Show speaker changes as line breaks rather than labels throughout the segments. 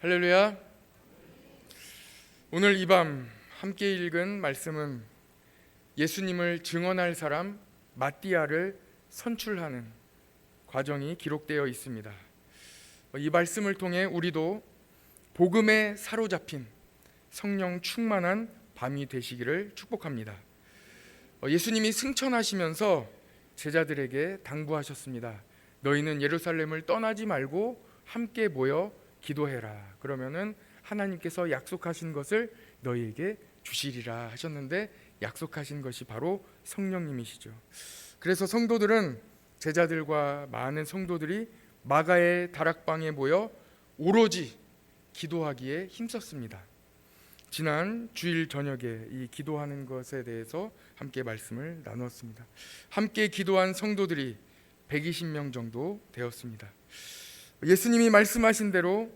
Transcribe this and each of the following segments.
할렐루야. 오늘 이 밤 함께 읽은 말씀은 예수님을 증언할 사람 마띠아를 선출하는 과정이 기록되어 있습니다. 이 말씀을 통해 우리도 복음에 사로잡힌 성령 충만한 밤이 되시기를 축복합니다. 예수님이 승천하시면서 제자들에게 당부하셨습니다. 너희는 예루살렘을 떠나지 말고 함께 모여 기도해라. 그러면은 하나님께서 약속하신 것을 너희에게 주시리라 하셨는데, 약속하신 것이 바로 성령님이시죠. 그래서 성도들은, 제자들과 많은 성도들이 마가의 다락방에 모여 오로지 기도하기에 힘썼습니다. 지난 주일 저녁에 이 기도하는 것에 대해서 함께 말씀을 나누었습니다. 함께 기도한 성도들이 120명 정도 되었습니다. 예수님이 말씀하신 대로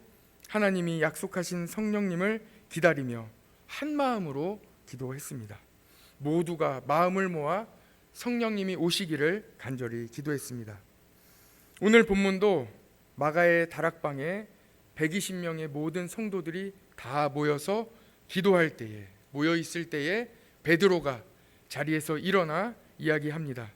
하나님이 약속하신 성령님을 기다리며 한 마음으로 기도했습니다. 모두가 마음을 모아 성령님이 오시기를 간절히 기도했습니다. 오늘 본문도 마가의 다락방에 120명의 모든 성도들이 다 모여서 기도할 때에, 모여 있을 때에 베드로가 자리에서 일어나 이야기합니다.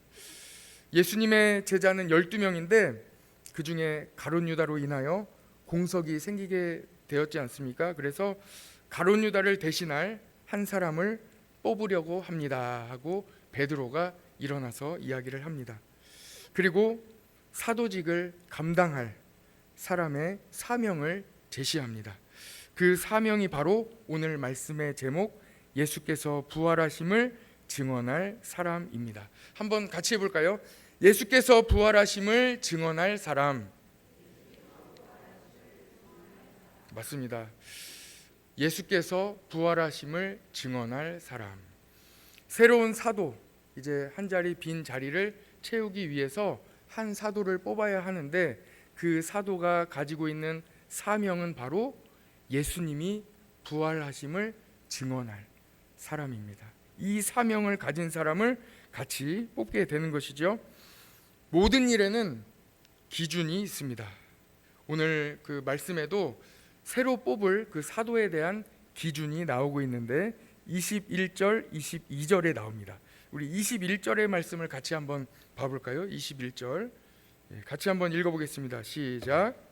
예수님의 제자는 12명인데 그 중에 가룟 유다로 인하여 공석이 생기게 되었지 않습니까? 그래서 가룟 유다를 대신할 한 사람을 뽑으려고 합니다 하고 베드로가 일어나서 이야기를 합니다. 그리고 사도직을 감당할 사람의 사명을 제시합니다. 그 사명이 바로 오늘 말씀의 제목, 예수께서 부활하심을 증언할 사람입니다. 한번 같이 해볼까요? 예수께서 부활하심을 증언할 사람. 맞습니다. 예수께서 부활하심을 증언할 사람. 새로운 사도, 이제 한 자리 빈 자리를 채우기 위해서 한 사도를 뽑아야 하는데, 그 사도가 가지고 있는 사명은 바로 예수님이 부활하심을 증언할 사람입니다. 이 사명을 가진 사람을 같이 뽑게 되는 것이죠. 모든 일에는 기준이 있습니다. 오늘 그 말씀에도 새로 뽑을 그 사도에 대한 기준이 나오고 있는데 21절, 22절에 나옵니다. 우리 21절의 말씀을 같이 한번 봐볼까요? 21절 같이 한번 읽어보겠습니다. 시작.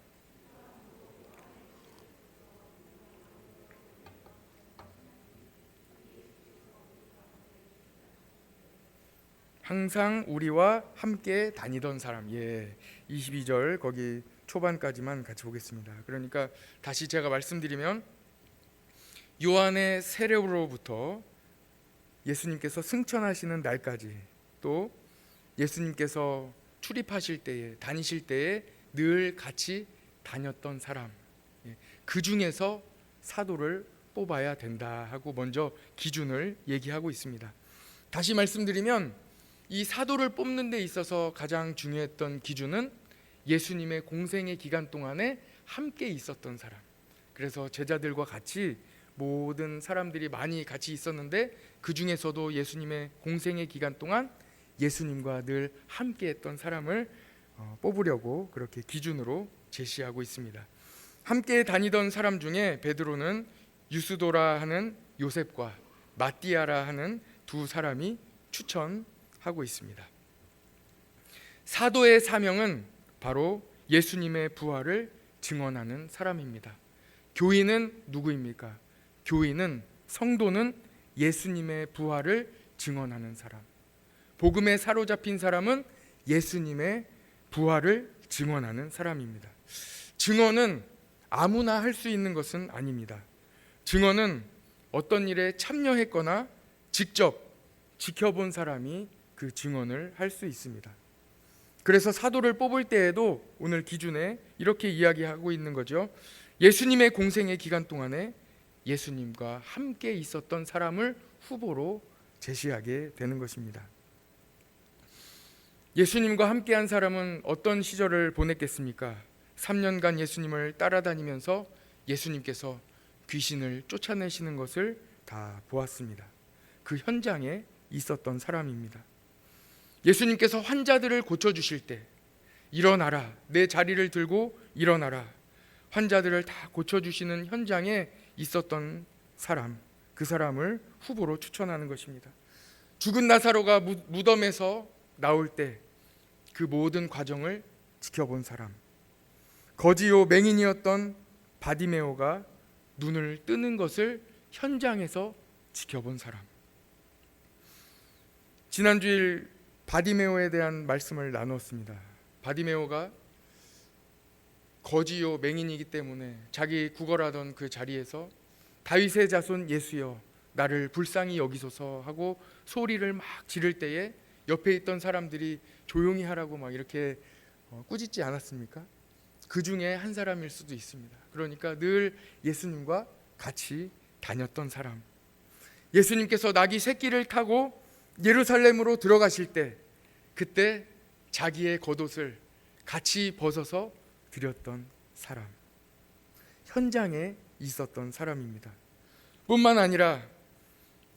항상 우리와 함께 다니던 사람. 22절 거기 초반까지만 같이 보겠습니다. 그러니까 다시 제가 말씀드리면, 요한의 세례로부터 예수님께서 승천하시는 날까지, 또 예수님께서 출입하실 때에, 다니실 때에 늘 같이 다녔던 사람, 그 중에서 사도를 뽑아야 된다 하고 먼저 기준을 얘기하고 있습니다. 다시 말씀드리면, 이 사도를 뽑는 데 있어서 가장 중요했던 기준은 예수님의 공생의 기간 동안에 함께 있었던 사람. 그래서 제자들과 같이 모든 사람들이 많이 같이 있었는데, 그 중에서도 예수님의 공생의 기간 동안 예수님과 늘 함께 했던 사람을 뽑으려고 그렇게 기준으로 제시하고 있습니다. 함께 다니던 사람 중에 베드로는 유스도라 하는 요셉과 마띠아라 하는 두 사람이 추천하고 있습니다. 사도의 사명은 바로 예수님의 부활을 증언하는 사람입니다. 교인은 누구입니까? 교인은, 성도는 예수님의 부활을 증언하는 사람. 복음에 사로잡힌 사람은 예수님의 부활을 증언하는 사람입니다. 증언은 아무나 할 수 있는 것은 아닙니다. 증언은 어떤 일에 참여했거나 직접 지켜본 사람이 그 증언을 할 수 있습니다. 그래서 사도를 뽑을 때에도 오늘 기준에 이렇게 이야기하고 있는 거죠. 예수님의 공생의 기간 동안에 예수님과 함께 있었던 사람을 후보로 제시하게 되는 것입니다. 예수님과 함께한 사람은 어떤 시절을 보냈겠습니까? 3년간 예수님을 따라다니면서 예수님께서 귀신을 쫓아내시는 것을 다 보았습니다. 그 현장에 있었던 사람입니다. 예수님께서 환자들을 고쳐주실 때, 일어나라, 내 자리를 들고 일어나라, 환자들을 다 고쳐주시는 현장에 있었던 사람, 그 사람을 후보로 추천하는 것입니다. 죽은 나사로가 무덤에서 나올 때 그 모든 과정을 지켜본 사람, 거지요 맹인이었던 바디메오가 눈을 뜨는 것을 현장에서 지켜본 사람. 지난주일 바디메오에 대한 말씀을 나누었습니다. 바디메오가 거지요 맹인이기 때문에 자기 구걸하던 그 자리에서 다윗의 자손 예수여 나를 불쌍히 여기소서 하고 소리를 막 지를 때에 옆에 있던 사람들이 조용히 하라고 막 이렇게 꾸짖지 않았습니까? 그 중에 한 사람일 수도 있습니다. 그러니까 늘 예수님과 같이 다녔던 사람. 예수님께서 낙이 새끼를 타고 예루살렘으로 들어가실 때 그때 자기의 겉옷을 같이 벗어서 드렸던 사람, 현장에 있었던 사람입니다. 뿐만 아니라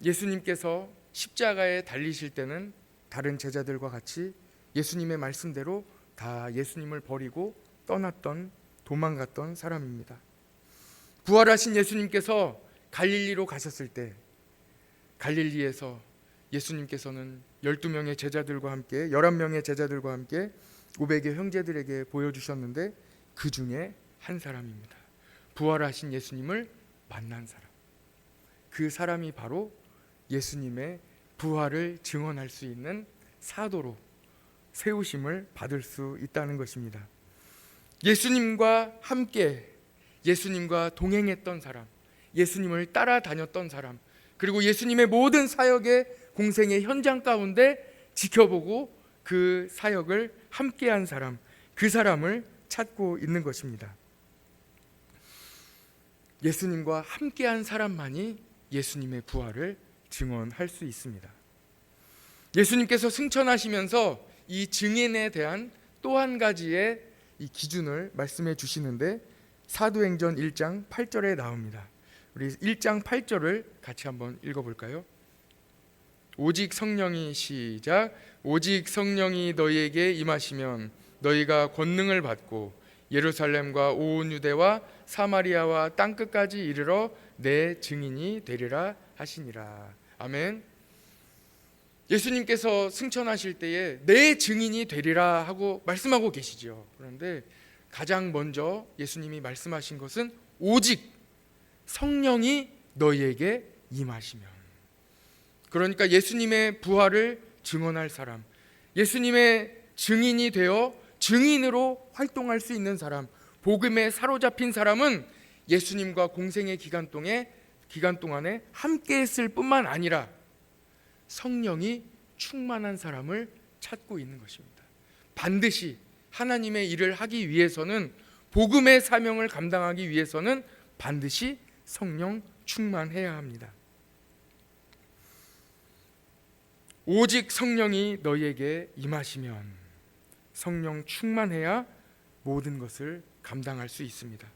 예수님께서 십자가에 달리실 때는 다른 제자들과 같이 예수님의 말씀대로 다 예수님을 버리고 떠났던, 도망갔던 사람입니다. 부활하신 예수님께서 갈릴리로 가셨을 때 갈릴리에서 예수님께서는 12명의 제자들과 함께 11명의 제자들과 함께 500의 형제들에게 보여주셨는데 그 중에 한 사람입니다. 부활하신 예수님을 만난 사람. 그 사람이 바로 예수님의 부활을 증언할 수 있는 사도로 세우심을 받을 수 있다는 것입니다. 예수님과 함께 예수님과 동행했던 사람, 예수님을 따라다녔던 사람, 그리고 예수님의 모든 사역의 공생의 현장 가운데 지켜보고 그 사역을 함께한 사람, 그 사람을 찾고 있는 것입니다. 예수님과 함께한 사람만이 예수님의 부활을 증언할 수 있습니다. 예수님께서 승천하시면서 이 증인에 대한 또 한 가지의 이 기준을 말씀해 주시는데 사도행전 1장 8절에 나옵니다. 우리 1장 8절을 같이 한번 읽어볼까요? 오직 성령이 시작. 오직 성령이 너희에게 임하시면 너희가 권능을 받고 예루살렘과 온 유대와 사마리아와 땅끝까지 이르러 내 증인이 되리라 하시니라. 아멘. 예수님께서 승천하실 때에 내 증인이 되리라 하고 말씀하고 계시죠. 그런데 가장 먼저 예수님이 말씀하신 것은 오직 성령이 너희에게 임하시면, 그러니까 예수님의 부활을 증언할 사람, 예수님의 증인이 되어 증인으로 활동할 수 있는 사람, 복음에 사로잡힌 사람은 예수님과 공생의 기간 동안에 함께 했을 뿐만 아니라 성령이 충만한 사람을 찾고 있는 것입니다. 반드시 하나님의 일을 하기 위해서는, 복음의 사명을 감당하기 위해서는 반드시 성령 충만해야 합니다. 오직 성령이 너희에게 임하시면, 성령 충만해야 모든 것을 감당할 수 있습니다.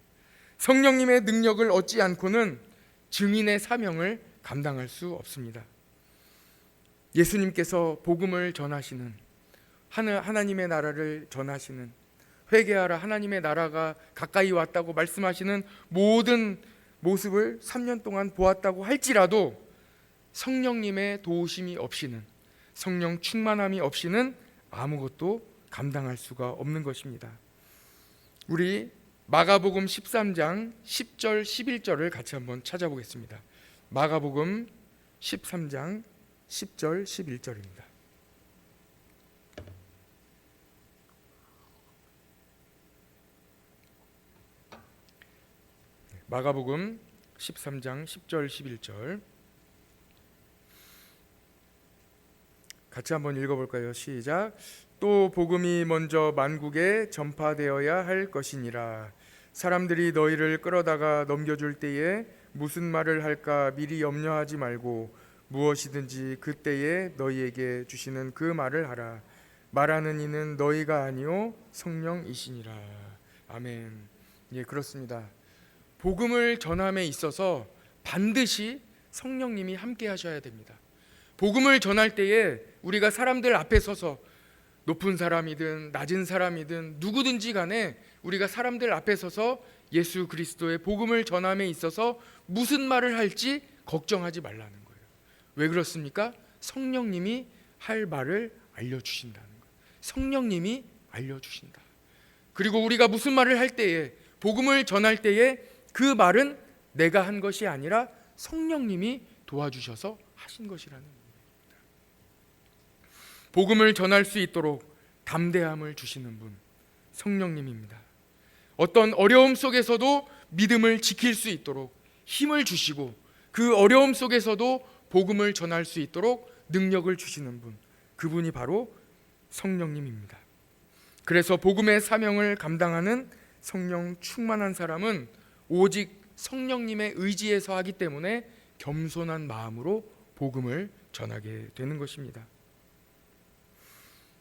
성령님의 능력을 얻지 않고는 증인의 사명을 감당할 수 없습니다. 예수님께서 복음을 전하시는, 하나님의 나라를 전하시는, 회개하라 하나님의 나라가 가까이 왔다고 말씀하시는 모든 모습을 3년 동안 보았다고 할지라도 성령님의 도우심이 없이는, 성령 충만함이 없이는 아무것도 감당할 수가 없는 것입니다. 우리 마가복음 13장 10절 11절을 같이 한번 찾아보겠습니다. 마가복음 13장 10절 11절입니다. 마가복음 13장 10절 11절 같이 한번 읽어볼까요? 시작. 또 복음이 먼저 만국에 전파되어야 할 것이니라. 사람들이 너희를 끌어다가 넘겨줄 때에 무슨 말을 할까 미리 염려하지 말고 무엇이든지 그때에 너희에게 주시는 그 말을 하라. 말하는 이는 너희가 아니요 성령이시니라. 아멘. 예, 그렇습니다. 복음을 전함에 있어서 반드시 성령님이 함께 하셔야 됩니다. 복음을 전할 때에 우리가 사람들 앞에 서서 높은 사람이든 낮은 사람이든 누구든지 간에 우리가 사람들 앞에 서서 예수 그리스도의 복음을 전함에 있어서 무슨 말을 할지 걱정하지 말라는 거예요. 왜 그렇습니까? 성령님이 할 말을 알려주신다는 거예요. 성령님이 알려주신다. 그리고 우리가 무슨 말을 할 때에, 복음을 전할 때에 그 말은 내가 한 것이 아니라 성령님이 도와주셔서 하신 것이라는 겁니다. 복음을 전할 수 있도록 담대함을 주시는 분, 성령님입니다. 어떤 어려움 속에서도 믿음을 지킬 수 있도록 힘을 주시고, 그 어려움 속에서도 복음을 전할 수 있도록 능력을 주시는 분, 그분이 바로 성령님입니다. 그래서 복음의 사명을 감당하는 성령 충만한 사람은 오직 성령님의 의지에서 하기 때문에 겸손한 마음으로 복음을 전하게 되는 것입니다.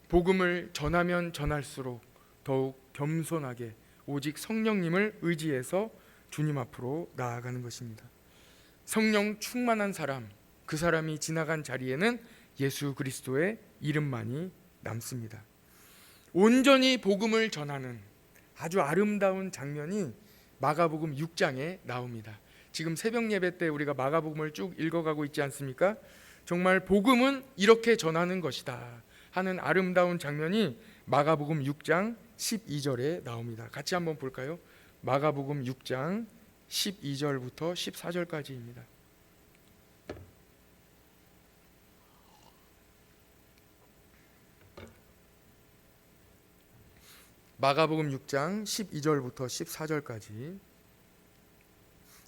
복음을 전하면 전할수록 더욱 겸손하게 오직 성령님을 의지해서 주님 앞으로 나아가는 것입니다. 성령 충만한 사람, 그 사람이 지나간 자리에는 예수 그리스도의 이름만이 남습니다. 온전히 복음을 전하는 아주 아름다운 장면이 마가복음 6장에 나옵니다. 지금 새벽 예배 때 우리가 마가복음을 쭉 읽어가고 있지 않습니까? 정말 복음은 이렇게 전하는 것이다 하는 아름다운 장면이 마가복음 6장 12절에 나옵니다. 같이 한번 볼까요? 마가복음 6장 12절부터 14절까지입니다. 마가복음 6장 12절부터 14절까지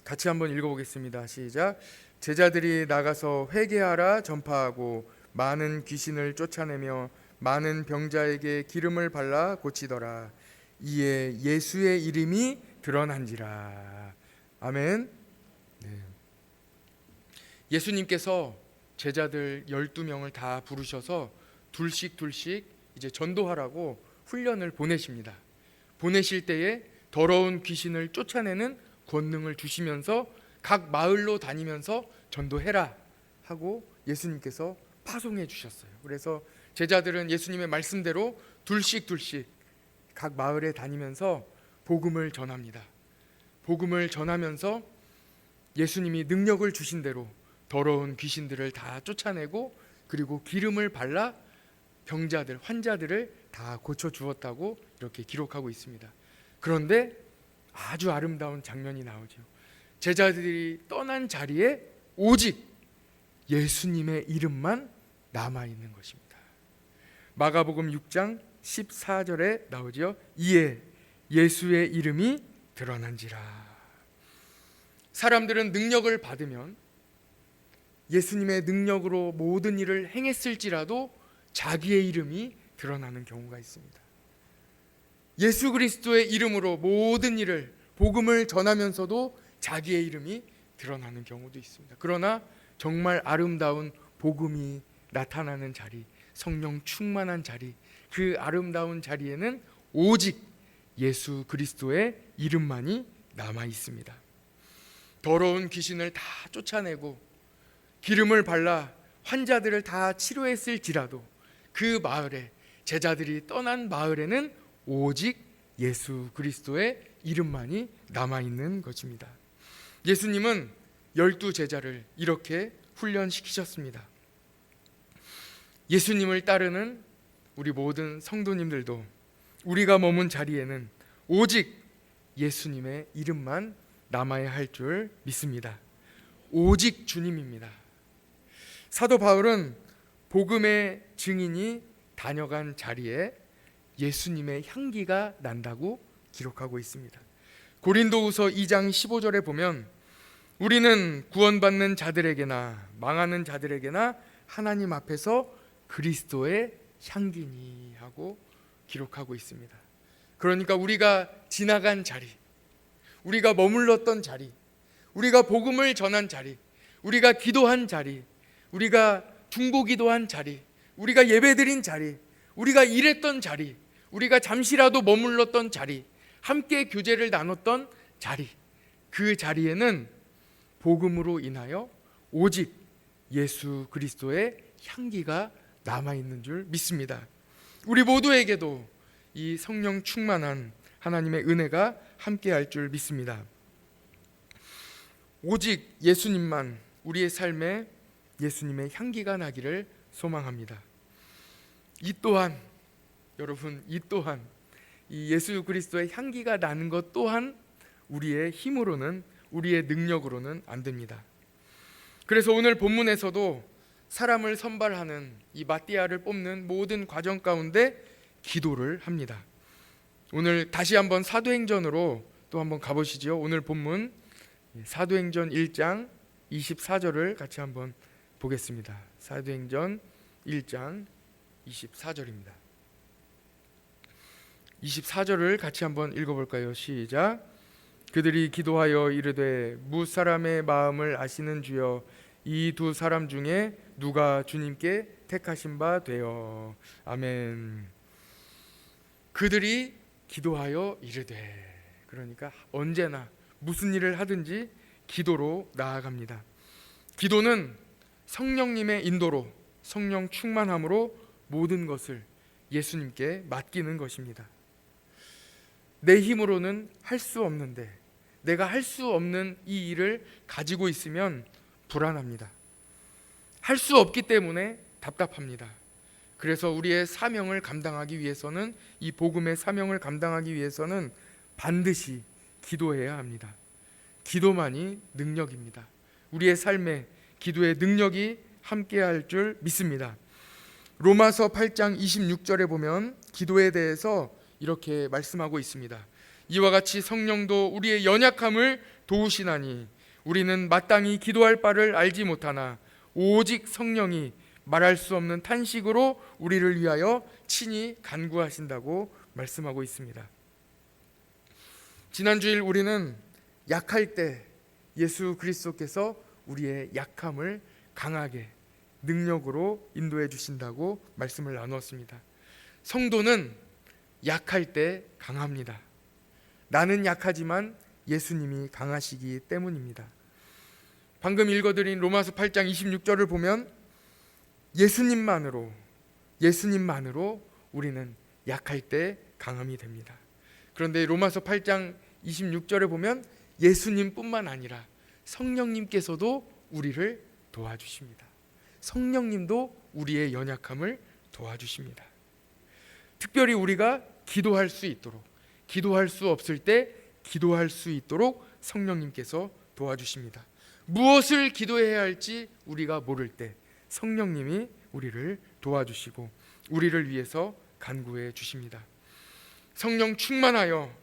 같이 한번 읽어보겠습니다. 시작. 제자들이 나가서 회개하라 전파하고 많은 귀신을 쫓아내며 많은 병자에게 기름을 발라 고치더라. 이에 예수의 이름이 드러난지라. 아멘. 네. 예수님께서 제자들 12명을 다 부르셔서 둘씩 이제 전도하라고 훈련을 보내십니다. 보내실 때에 더러운 귀신을 쫓아내는 권능을 주시면서 각 마을로 다니면서 전도해라 하고 예수님께서 파송해 주셨어요. 그래서 제자들은 예수님의 말씀대로 둘씩 각 마을에 다니면서 복음을 전합니다. 복음을 전하면서 예수님이 능력을 주신 대로 더러운 귀신들을 다 쫓아내고, 그리고 기름을 발라 병자들, 환자들을 다 고쳐 주었다고 이렇게 기록하고 있습니다. 그런데 아주 아름다운 장면이 나오죠. 제자들이 떠난 자리에 오직 예수님의 이름만 남아 있는 것입니다. 마가복음 6장 14절에 나오죠. 이에 예수의 이름이 드러난지라. 사람들은 능력을 받으면 예수님의 능력으로 모든 일을 행했을지라도 자기의 이름이 드러나는 경우가 있습니다. 예수 그리스도의 이름으로 모든 일을, 복음을 전하면서도 자기의 이름이 드러나는 경우도 있습니다. 그러나 정말 아름다운 복음이 나타나는 자리, 성령 충만한 자리, 그 아름다운 자리에는 오직 예수 그리스도의 이름만이 남아 있습니다. 더러운 귀신을 다 쫓아내고 기름을 발라 환자들을 다 치료했을지라도 그 마을에, 제자들이 떠난 마을에는 오직 예수 그리스도의 이름만이 남아있는 것입니다. 예수님은 12제자를 이렇게 훈련시키셨습니다. 예수님을 따르는 우리 모든 성도님들도 우리가 머문 자리에는 오직 예수님의 이름만 남아야 할 줄 믿습니다. 오직 주님입니다. 사도 바울은 복음의 증인이 다녀간 자리에 예수님의 향기가 난다고 기록하고 있습니다. 고린도후서 2장 15절에 보면 우리는 구원받는 자들에게나 망하는 자들에게나 하나님 앞에서 그리스도의 향기니 하고 기록하고 있습니다. 그러니까 우리가 지나간 자리, 우리가 머물렀던 자리, 우리가 복음을 전한 자리, 우리가 기도한 자리, 우리가 중보기도한 자리, 우리가 예배드린 자리, 우리가 일했던 자리, 우리가 잠시라도 머물렀던 자리, 함께 교제를 나눴던 자리, 그 자리에는 복음으로 인하여 오직 예수 그리스도의 향기가 남아있는 줄 믿습니다. 우리 모두에게도 이 성령 충만한 하나님의 은혜가 함께할 줄 믿습니다. 오직 예수님만 우리의 삶에 예수님의 향기가 나기를 소망합니다. 이 또한 여러분, 이 또한 이 예수 그리스도의 향기가 나는 것 또한 우리의 힘으로는, 우리의 능력으로는 안 됩니다. 그래서 오늘 본문에서도 사람을 선발하는 이 마띠아를 뽑는 모든 과정 가운데 기도를 합니다. 오늘 다시 한번 사도행전으로 또 한번 가보시죠. 오늘 본문 사도행전 1장 24절을 같이 한번 보겠습니다. 사도행전 1장 24절입니다. 24절을 같이 한번 읽어볼까요? 시작. 그들이 기도하여 이르되 무사람의 마음을 아시는 주여 이 두 사람 중에 누가 주님께 택하신 바 되어. 아멘. 그들이 기도하여 이르되, 그러니까 언제나 무슨 일을 하든지 기도로 나아갑니다. 기도는 성령님의 인도로, 성령 충만함으로 모든 것을 예수님께 맡기는 것입니다. 내 힘으로는 할 수 없는데 내가 할 수 없는 이 일을 가지고 있으면 불안합니다. 할 수 없기 때문에 답답합니다. 그래서 우리의 사명을 감당하기 위해서는, 이 복음의 사명을 감당하기 위해서는 반드시 기도해야 합니다. 기도만이 능력입니다. 우리의 삶에 기도의 능력이 함께할 줄 믿습니다. 로마서 8장 26절에 보면 기도에 대해서 이렇게 말씀하고 있습니다. 이와 같이 성령도 우리의 연약함을 도우시나니 우리는 마땅히 기도할 바를 알지 못하나 오직 성령이 말할 수 없는 탄식으로 우리를 위하여 친히 간구하신다고 말씀하고 있습니다. 지난주일 우리는 약할 때 예수 그리스도께서 우리의 약함을 강하게 능력으로 인도해 주신다고 말씀을 나누었습니다. 성도는 약할 때 강합니다. 나는 약하지만 예수님이 강하시기 때문입니다. 방금 읽어드린 로마서 8장 26절을 보면 예수님만으로 우리는 약할 때 강함이 됩니다. 그런데 로마서 8장 26절에 보면 예수님뿐만 아니라 성령님께서도 우리를 도와주십니다. 성령님도 우리의 연약함을 도와주십니다. 특별히 우리가 기도할 수 있도록, 기도할 수 없을 때 기도할 수 있도록 성령님께서 도와주십니다. 무엇을 기도해야 할지 우리가 모를 때 성령님이 우리를 도와주시고 우리를 위해서 간구해 주십니다. 성령 충만하여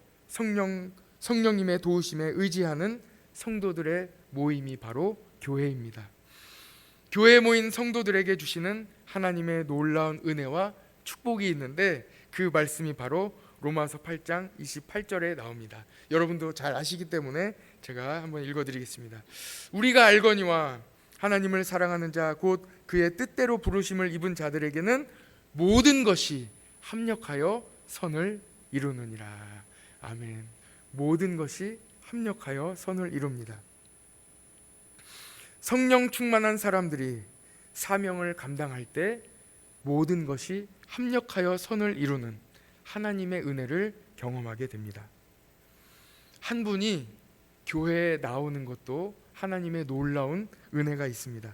성령님의 도우심에 의지하는 성도들의 모임이 바로 교회입니다. 교회에 모인 성도들에게 주시는 하나님의 놀라운 은혜와 축복이 있는데 그 말씀이 바로 로마서 8장 28절에 나옵니다. 여러분도 잘 아시기 때문에 제가 한번 읽어드리겠습니다. 우리가 알거니와 하나님을 사랑하는 자 곧 그의 뜻대로 부르심을 입은 자들에게는 모든 것이 합력하여 선을 이루느니라. 아멘. 모든 것이 합력하여 선을 이룹니다. 성령 충만한 사람들이 사명을 감당할 때 모든 것이 합력하여 선을 이루는 하나님의 은혜를 경험하게 됩니다. 한 분이 교회에 나오는 것도 하나님의 놀라운 은혜가 있습니다.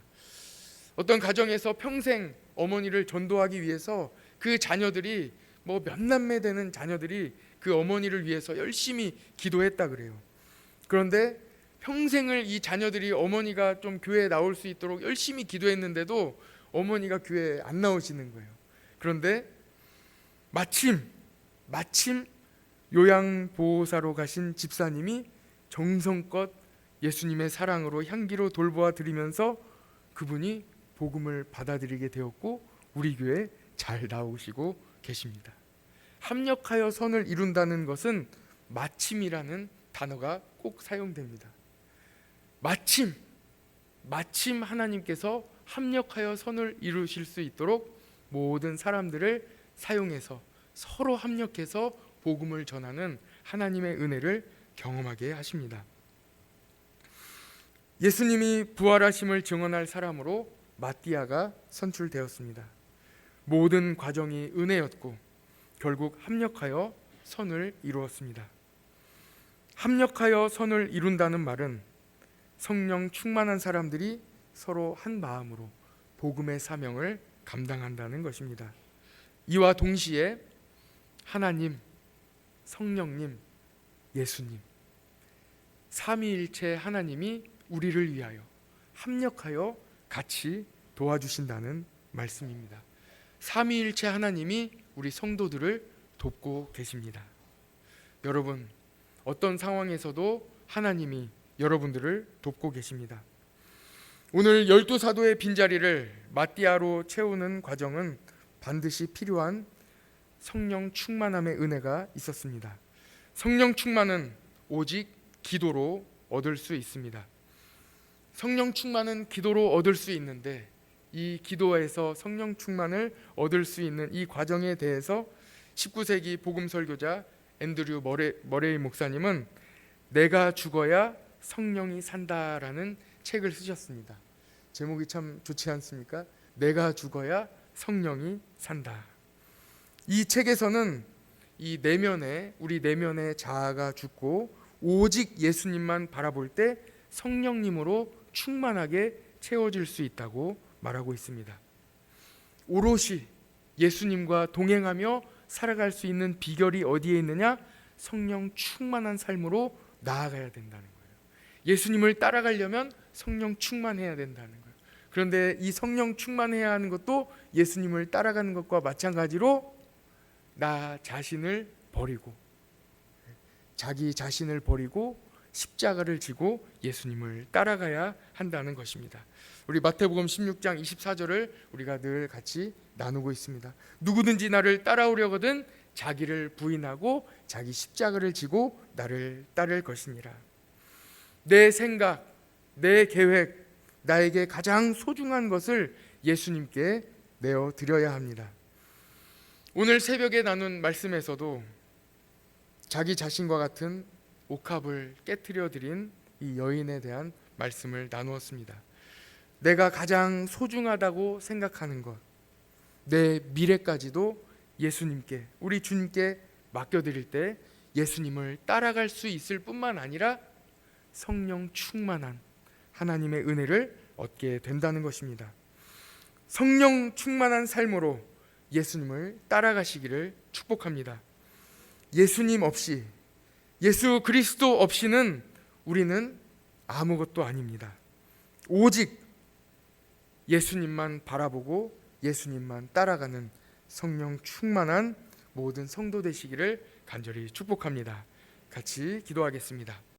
어떤 가정에서 평생 어머니를 전도하기 위해서 그 자녀들이 몇 남매 되는 자녀들이 그 어머니를 위해서 열심히 기도했다 그래요. 그런데 평생을 이 자녀들이 어머니가 좀 교회에 나올 수 있도록 열심히 기도했는데도 어머니가 교회에 안 나오시는 거예요. 그런데 마침 요양보호사로 가신 집사님이 정성껏 예수님의 사랑으로 향기로 돌보아 드리면서 그분이 복음을 받아들이게 되었고 우리 교회에 잘 나오시고 계십니다. 합력하여 선을 이룬다는 것은 마침이라는 단어가 꼭 사용됩니다. 마침 하나님께서 합력하여 선을 이루실 수 있도록 모든 사람들을 사용해서 서로 합력해서 복음을 전하는 하나님의 은혜를 경험하게 하십니다. 예수님이 부활하심을 증언할 사람으로 마띠아가 선출되었습니다. 모든 과정이 은혜였고 결국 합력하여 선을 이루었습니다. 합력하여 선을 이룬다는 말은 성령 충만한 사람들이 서로 한 마음으로 복음의 사명을 감당한다는 것입니다. 이와 동시에 하나님, 성령님, 예수님, 삼위일체 하나님이 우리를 위하여 합력하여 같이 도와주신다는 말씀입니다. 삼위일체 하나님이 우리 성도들을 돕고 계십니다. 여러분, 어떤 상황에서도 하나님이 여러분들을 돕고 계십니다. 오늘 12사도의 빈자리를 마띠아로 채우는 과정은 반드시 필요한 성령 충만함의 은혜가 있었습니다. 성령 충만은 오직 기도로 얻을 수 있습니다. 성령 충만은 기도로 얻을 수 있는데 이 기도에서 성령 충만을 얻을 수 있는 이 과정에 대해서 19세기 복음 설교자 앤드류 머레이 목사님은 내가 죽어야 성령이 산다라는 책을 쓰셨습니다. 제목이 참 좋지 않습니까? 내가 죽어야 성령이 산다. 이 책에서는 이 내면에 우리 내면의 자아가 죽고 오직 예수님만 바라볼 때 성령님으로 충만하게 채워질 수 있다고 말하고 있습니다. 오롯이 예수님과 동행하며 살아갈 수 있는 비결이 어디에 있느냐? 성령 충만한 삶으로 나아가야 된다는 거예요. 예수님을 따라가려면 성령 충만해야 된다는 거예요. 그런데 이 성령 충만해야 하는 것도 예수님을 따라가는 것과 마찬가지로 나 자신을 버리고 자기 자신을 버리고 십자가를 지고 예수님을 따라가야 한다는 것입니다. 우리 마태복음 16장 24절을 우리가 늘 같이 나누고 있습니다. 누구든지 나를 따라오려거든 자기를 부인하고 자기 십자가를 지고 나를 따를 것이니라. 내 생각, 내 계획, 나에게 가장 소중한 것을 예수님께 내어 드려야 합니다. 오늘 새벽에 나눈 말씀에서도 자기 자신과 같은 옥합을 깨트려 드린 이 여인에 대한 말씀을 나누었습니다. 내가 가장 소중하다고 생각하는 것, 내 미래까지도 예수님께, 우리 주님께 맡겨드릴 때 예수님을 따라갈 수 있을 뿐만 아니라 성령 충만한 하나님의 은혜를 얻게 된다는 것입니다. 성령 충만한 삶으로 예수님을 따라가시기를 축복합니다. 예수님 없이, 예수 그리스도 없이는 우리는 아무것도 아닙니다. 오직 예수님만 바라보고 예수님만 따라가는 성령 충만한 모든 성도 되시기를 간절히 축복합니다. 같이 기도하겠습니다.